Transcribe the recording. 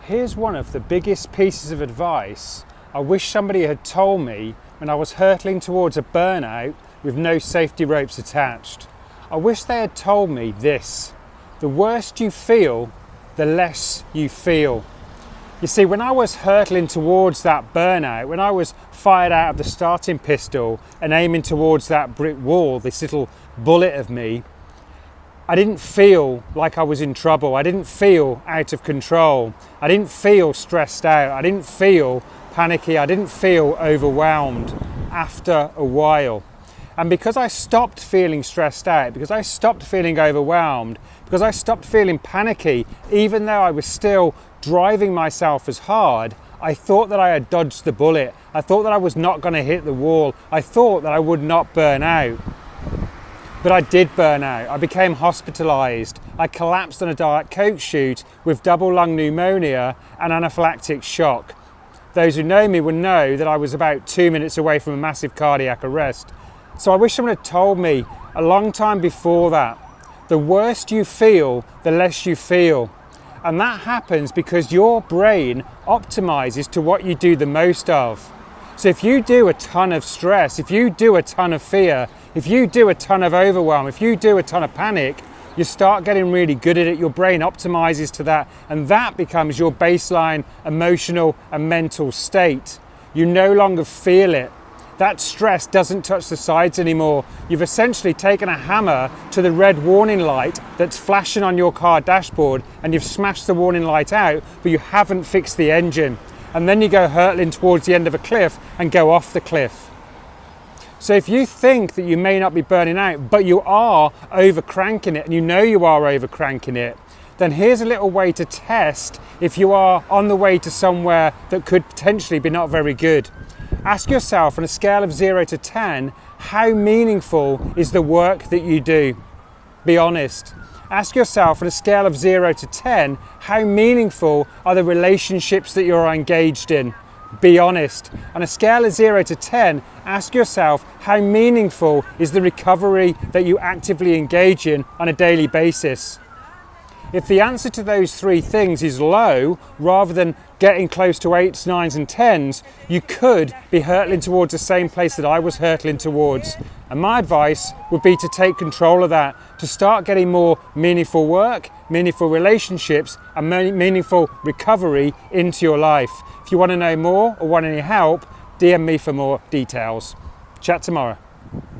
Here's one of the biggest pieces of advice I wish somebody had told me when I was hurtling towards a burnout with no safety ropes attached. I wish they had told me this: the worse you feel, the less you feel. You see, when I was hurtling towards that burnout, when I was fired out of the starting pistol and aiming towards that brick wall, this little bullet of me, I didn't feel like I was in trouble. I didn't feel out of control. I didn't feel stressed out. I didn't feel panicky. I didn't feel overwhelmed after a while. And because I stopped feeling stressed out, because I stopped feeling overwhelmed, because I stopped feeling panicky, even though I was still driving myself as hard, I thought that I had dodged the bullet. I thought that I was not going to hit the wall. I thought that I would not burn out. But I did burn out. I became hospitalised. I collapsed on a Diet Coke shoot with double lung pneumonia and anaphylactic shock. Those who know me will know that I was about 2 minutes away from a massive cardiac arrest. So I wish someone had told me a long time before that, the worse you feel, the less you feel. And that happens because your brain optimises to what you do the most of. So if you do a ton of stress, if you do a ton of fear, if you do a ton of overwhelm, if you do a ton of panic, you start getting really good at it. Your brain optimizes to that, and that becomes your baseline emotional and mental state. You no longer feel it. That stress doesn't touch the sides anymore. You've essentially taken a hammer to the red warning light that's flashing on your car dashboard, and you've smashed the warning light out, but you haven't fixed the engine. And then you go hurtling towards the end of a cliff and go off the cliff. So if you think that you may not be burning out, but you are over cranking it, and you know you are over cranking it, then here's a little way to test if you are on the way to somewhere that could potentially be not very good. Ask yourself on a scale of 0 to 10, how meaningful is the work that you do? Be honest. Ask yourself on a scale of 0 to 10, how meaningful are the relationships that you're engaged in? Be honest. On a scale of 0 to 10, ask yourself how meaningful is the recovery that you actively engage in on a daily basis? If the answer to those three things is low, rather than getting close to 8s, 9s and 10s, you could be hurtling towards the same place that I was hurtling towards. And my advice would be to take control of that, to start getting more meaningful work, meaningful relationships and meaningful recovery into your life. If you want to know more or want any help, DM me for more details. Chat tomorrow.